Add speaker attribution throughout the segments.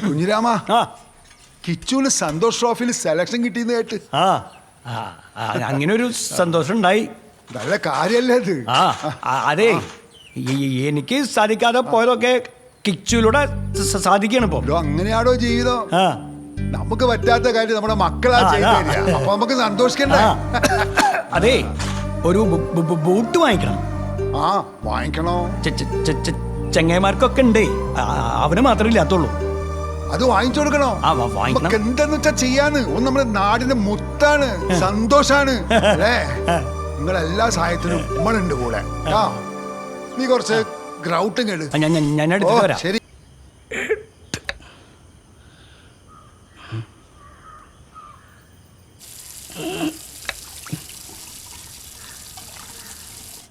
Speaker 1: കുഞ്ഞിരാമ, കിച്ചുവിന് സന്തോഷ് ട്രോഫിയിൽ സെലക്ഷൻ കിട്ടിയെന്ന് കേട്ട്.
Speaker 2: അങ്ങനെ ഒരു സന്തോഷം ഉണ്ടായി.
Speaker 1: നല്ല കാര്യല്ലേ അത്?
Speaker 2: അതെ, എനിക്ക് സാധിക്കാതെ പോയതൊക്കെ കിച്ചുവിലൂടെ സാധിക്കണം. ഇപ്പൊ
Speaker 1: അങ്ങനെയാണോ ജീവിതം? നമുക്ക് പറ്റാത്ത കാര്യം നമ്മുടെ മക്കളാ ചെയ്ത, അപ്പൊ നമുക്ക് സന്തോഷിക്കണ്ടേ?
Speaker 2: അതെ, ഒരു ബൂട്ട് വാങ്ങിക്കണം.
Speaker 1: വാങ്ങിക്കണോ?
Speaker 2: ചെങ്ങന്മാർക്കൊക്കെ ഉണ്ട്, അവന് മാത്രമേ ഇല്ലാത്തുള്ളൂ.
Speaker 1: അത് വാങ്ങിച്ചു കൊടുക്കണോ? നമുക്ക് എന്തെന്ന് വെച്ചാ ചെയ്യാന്ന്. നമ്മുടെ നാടിന്റെ മുത്താണ്, സന്തോഷാണ് അല്ലേ? നിങ്ങളെല്ലാ സഹായത്തിനും നമ്മളുണ്ട് കൂടെ. നീ കുറച്ച് ഗ്രൗട്ടും കേട്. ശരി.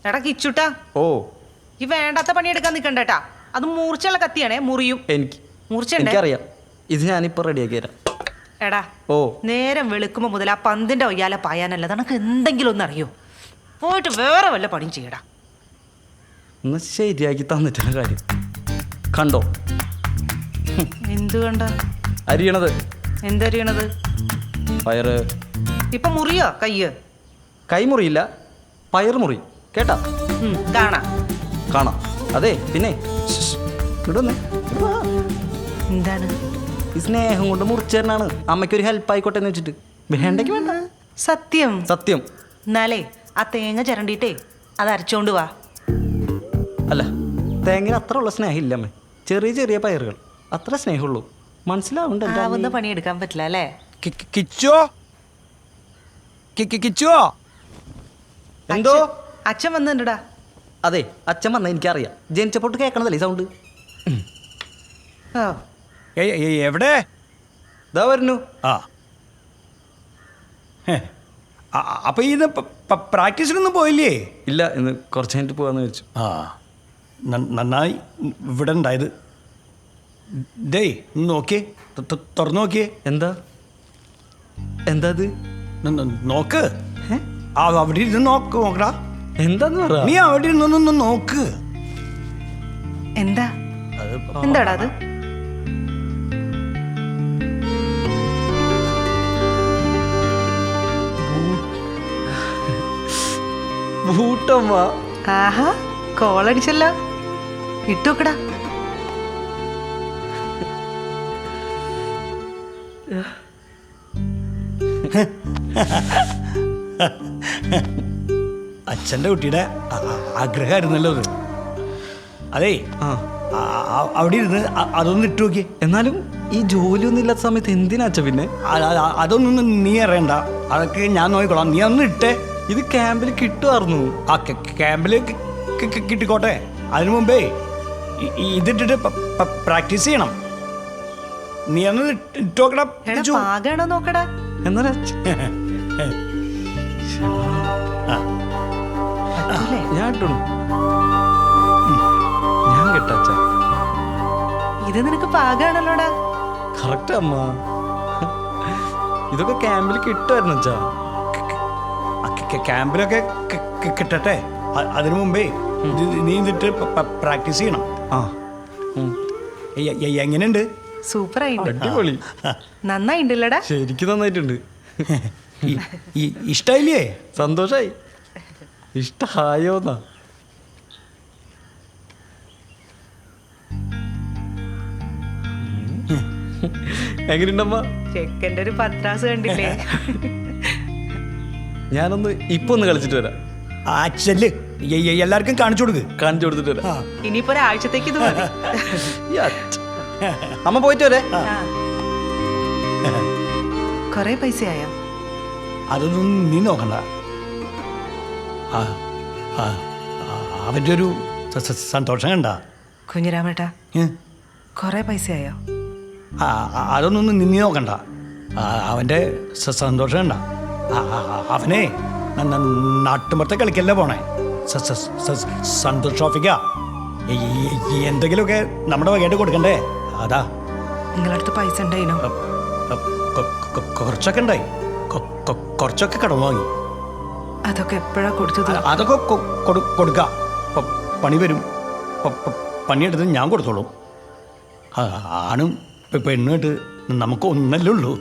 Speaker 3: എടാ കിച്ചുട്ടാ, ഈ വേണ്ടാത്ത പണിയെടുക്കാൻ നിക്കണ്ടേട്ടാ. അത് മൂർച്ചയുള്ള കത്തിയാണേ, മുറിയും.
Speaker 4: എനിക്കറിയാം, ഇത് ഞാനിപ്പോ റെഡിയാക്കി തരാം.
Speaker 3: എടാ, നേരം വെളുക്കുമ്പോ മുതൽ ആ പന്തിന്റെ ഒയ്യാല പായാനല്ല, നിനക്ക് എന്തെങ്കിലും ഒന്ന് അറിയോ? പോയിട്ട് വേറെ വല്ല പണിയും ചെയ്യടാ.
Speaker 4: ഒന്ന് ശരിയാക്കി തന്നിട്ടുള്ള കാര്യം കണ്ടോ?
Speaker 3: എന്ത് കണ്ട?
Speaker 4: അരിയണത്.
Speaker 3: എന്തരിയണത്?
Speaker 4: പയറ്.
Speaker 3: ഇപ്പൊ മുറിയോ കയ്യ്?
Speaker 4: കൈ മുറിയില്ല, പയർ മുറി. കേട്ടാ?
Speaker 3: കാണാം
Speaker 4: കാണാം. അതെ, പിന്നെ
Speaker 3: എന്താണ്
Speaker 4: ഈ സ്നേഹം കൊണ്ട് മുറിച്ചേരനാണ്. അമ്മയ്ക്കൊരു ഹെൽപ്പ് ആയിക്കോട്ടെ എന്ന് വെച്ചിട്ട്. വേണ്ടെങ്കിൽ വേണ്ട.
Speaker 3: സത്യം
Speaker 4: സത്യം.
Speaker 3: എന്നാലേ ആ തേങ്ങ ചിരണ്ടിട്ടേ അത് അരച്ചോണ്ട് വാ.
Speaker 4: അല്ല, തേങ്ങ അത്ര ഉള്ള സ്നേഹം ഇല്ല അമ്മേ. ചെറിയ ചെറിയ പയറുകൾ, അത്ര സ്നേഹമുള്ളൂ. മനസ്സിലാവുന്നുണ്ട്.
Speaker 3: പണിയെടുക്കാൻ പറ്റില്ല അല്ലേ?
Speaker 4: എന്തോ
Speaker 3: അച്ഛൻ വന്നിട്ടുണ്ടാ?
Speaker 4: അതെ, അച്ഛൻ വന്ന എനിക്കറിയാം. ജനിച്ചപ്പോട്ട് കേൾക്കണതല്ലേ സൗണ്ട്.
Speaker 2: എവിടെ?
Speaker 4: ഇതാ വരുന്നു.
Speaker 2: അപ്പൊ ഇത് പ്രാക്ടീസിനൊന്നും പോയില്ലേ?
Speaker 4: ഇല്ല, ഇന്ന് കുറച്ച് കഴിഞ്ഞിട്ട് പോവാന്ന് വെച്ചു.
Speaker 2: നന്നായി ഇവിടെ ഉണ്ടായത്. ഡേ നോക്കിയേ, തുറന്നു നോക്കിയേ.
Speaker 4: എന്താ എന്താ അത്?
Speaker 2: നോക്ക്. അവിടെ ഇരുന്ന് നോക്കടാ.
Speaker 4: എന്താന്ന് പറ.
Speaker 2: നീ അവിടെ ഇരുന്നൊന്ന് നോക്ക്.
Speaker 3: എന്താടാ അത്?
Speaker 4: ബൂട്ടമ്മ.
Speaker 3: ആഹാ, കോളടിച്ചല്ലോ. ഇട്ടോക്കടാ.
Speaker 2: അച്ഛൻ്റെ കുട്ടിയുടെ ആഗ്രഹമായിരുന്നല്ലോ അത്. അതേ, അവിടെ ഇരുന്ന് അതൊന്ന് ഇട്ടു നോക്കി.
Speaker 4: എന്നാലും ഈ ജോലിയൊന്നും ഇല്ലാത്ത സമയത്ത് എന്തിനാ അച്ഛൻ പിന്നെ?
Speaker 2: അതൊന്നും നീ അറിയണ്ട, അതൊക്കെ ഞാൻ നോക്കിക്കോളാം. നീ ഒന്ന് ഇട്ടേ.
Speaker 4: ഇത് ക്യാമ്പിൽ കിട്ടുമായിരുന്നു.
Speaker 2: ക്യാമ്പിൽ കിട്ടിക്കോട്ടെ. അതിനു മുമ്പേ ഇതിട്ടിട്ട് പ്രാക്ടീസ് ചെയ്യണം. നീ ഒന്ന് ഇട്ടോക്കടാ.
Speaker 3: നോക്കടാ.
Speaker 4: എന്നാ ഞാൻ ഇട്ടു. ഞാൻ കിട്ടാച്ച.
Speaker 3: ഇത് നിനക്ക് പാകാണല്ലോടാ.
Speaker 4: കറക്റ്റ് അമ്മ. ഇതൊക്കെ ക്യാമ്പിൽ കിട്ടുമായിരുന്നു അച്ഛാ.
Speaker 2: ക്യാമ്പിലൊക്കെ കിട്ടട്ടെ. അതിനു മുമ്പേ നീ എന്നിട്ട് പ്രാക്ടീസ് ചെയ്യണം. എങ്ങനെയുണ്ട്?
Speaker 3: സൂപ്പറായിട്ടുണ്ട്.
Speaker 4: അടിപൊളി.
Speaker 3: നന്നായിട്ടുണ്ടല്ലടാ.
Speaker 4: ശരിക്കും നന്നായിട്ടുണ്ട്.
Speaker 2: ഇഷ്ടായില്ലേ?
Speaker 4: സന്തോഷായി. ഇഷ്ടായോന്നാ? എങ്ങനെയുണ്ടമ്മ?
Speaker 3: ചെക്കൻ്റെ ഒരു പത്രാസ് കണ്ടില്ലേ?
Speaker 4: ഞാനൊന്ന് ഇപ്പൊ ഒന്ന് കളിച്ചിട്ട് വരാം.
Speaker 2: അച്ഛല് എല്ലാവർക്കും കാണിച്ചു
Speaker 4: കൊടുത്തിട്ട് വരാം.
Speaker 3: ഇനിയിപ്പോ ഒരാഴ്ചത്തേക്ക് ഇത് മതി.
Speaker 4: അമ്മ പോയിട്ട് വരെ.
Speaker 3: കൊറേ പൈസയായോ?
Speaker 2: അതൊന്നും നീ നോക്കണ്ട. അവന്റെ ഒരു സന്തോഷം കണ്ട
Speaker 3: കുഞ്ഞിരാമേട്ടാ, കൊറേ പൈസയായോ?
Speaker 2: അതൊന്നും നീ നോക്കണ്ട. അവന്റെ സന്തോഷം കണ്ട. അവനെ നാട്ടുമ്പുറത്തെ കളിക്കല്ലേ പോണേ. സന്തോഷ് ട്രോഫിക്കാ. എന്തെങ്കിലുമൊക്കെ നമ്മുടെ വകയായിട്ട് കൊടുക്കണ്ടേ? അതാ.
Speaker 3: നിങ്ങളടുത്ത് പൈസ ഉണ്ടായിനോ?
Speaker 2: കുറച്ചൊക്കെ ഉണ്ടായി. കുറച്ചൊക്കെ കടം വാങ്ങി.
Speaker 3: അതൊക്കെ എപ്പോഴാ കൊടുത്തത്?
Speaker 2: അതൊക്കെ കൊടുക്കാം. പണി വരും. പണിയെടുത്ത് ഞാൻ കൊടുത്തോളും. ആണും പെണ്ണുമായിട്ട് നമുക്ക് ഒന്നല്ലേ ഉള്ളൂ.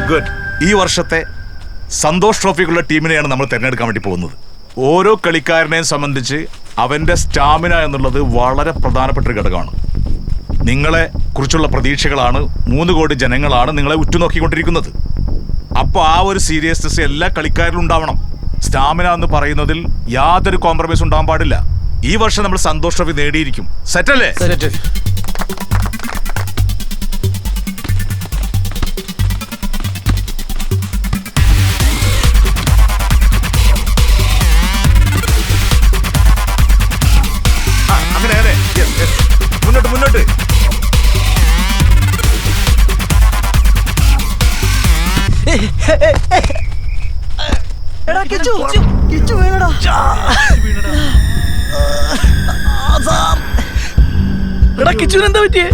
Speaker 5: ഗുഡ്. ഈ വർഷത്തെ സന്തോഷ് ട്രോഫിക്കുള്ള ടീമിനെയാണ് നമ്മൾ തിരഞ്ഞെടുക്കാൻ വേണ്ടി പോകുന്നത്. ഓരോ കളിക്കാരനെയും സംബന്ധിച്ച് അവന്റെ സ്റ്റാമിന എന്നുള്ളത് വളരെ പ്രധാനപ്പെട്ട ഒരു ഘടകമാണ്. നിങ്ങളെ കുറിച്ചുള്ള പ്രതീക്ഷകളാണ് 3 കോടി ജനങ്ങളാണ് നിങ്ങളെ ഉറ്റുനോക്കിക്കൊണ്ടിരിക്കുന്നത്. അപ്പോൾ ആ ഒരു സീരിയസ്നെസ് എല്ലാ കളിക്കാരിലും ഉണ്ടാവണം. സ്റ്റാമിന എന്ന് പറയുന്നതിൽ യാതൊരു കോംപ്രമൈസ് ഉണ്ടാകാൻ പാടില്ല. ഈ വർഷം നമ്മൾ സന്തോഷ് ട്രോഫി നേടിയിരിക്കും. സെറ്റല്ലേ? മുന്നോട്ട്.
Speaker 4: എന്താ പറ്റിയേ?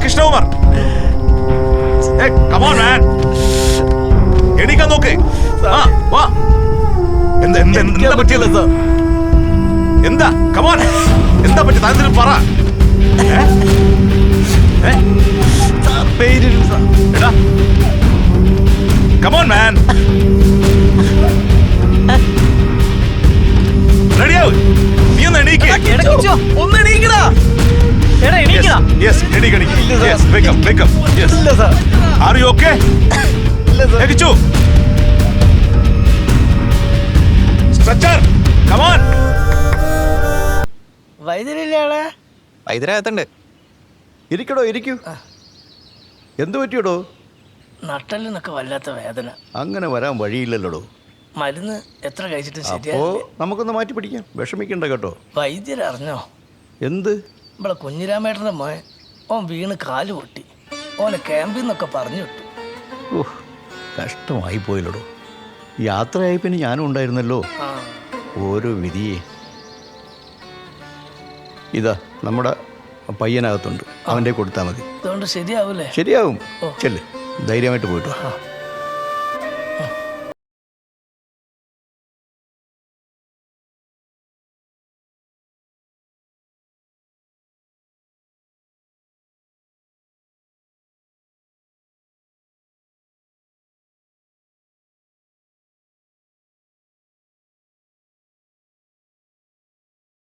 Speaker 5: കൃഷ്ണകുമാർ, എണീക്കാൻ നോക്ക്. എന്താ പറ്റിയത്? എന്താ കമോൺ, എന്താ പറ്റി? താങ്കൾ പറ. കമോൺ മാൻ, റെഡിയാവും. നീ ഒന്ന് എണീക്ക്.
Speaker 4: ഒന്ന് എണീക്കടാ.
Speaker 5: Are you okay? Stretcher, come on.
Speaker 4: വൈദ്യരില്ലേ?
Speaker 6: വൈദ്യരാകത്തുണ്ട്. ഇരിക്കൂ. എന്തു പറ്റിയോടോ?
Speaker 7: നട്ടലിനൊക്കെ വല്ലാത്ത വേദന.
Speaker 6: അങ്ങനെ വരാൻ വഴിയില്ലല്ലോടോ.
Speaker 7: മരുന്ന് എത്ര കഴിച്ചിട്ട്
Speaker 6: അപ്പോ
Speaker 7: ശരിയായി.
Speaker 6: നമുക്കൊന്ന് മാറ്റി പിടിക്കാം. വിഷമിക്കണ്ട കേട്ടോ.
Speaker 7: വൈദ്യരറിഞ്ഞോ?
Speaker 6: എന്ത്?
Speaker 7: നമ്മളെ കുഞ്ഞിരാമേട്ടൻ്റെ മോൻ ഓൻ വീണ് കാല് പൊട്ടി. ഓനെ ക്യാമ്പിൽ നിന്നൊക്കെ പറഞ്ഞു വിട്ടു.
Speaker 6: കഷ്ടമായി പോയില്ലടോ. യാത്രയായി പിന്നെ ഞാനും ഉണ്ടായിരുന്നല്ലോ. ഓരോ വിധിയെ. ഇതാ നമ്മുടെ പയ്യനകത്തുണ്ട്, അവൻ്റെ കൊടുത്താൽ മതി.
Speaker 7: അതുകൊണ്ട് ശരിയാവൂലേ?
Speaker 6: ശരിയാവും. ചെല്ല്, ധൈര്യമായിട്ട് പോയിട്ട് വാ.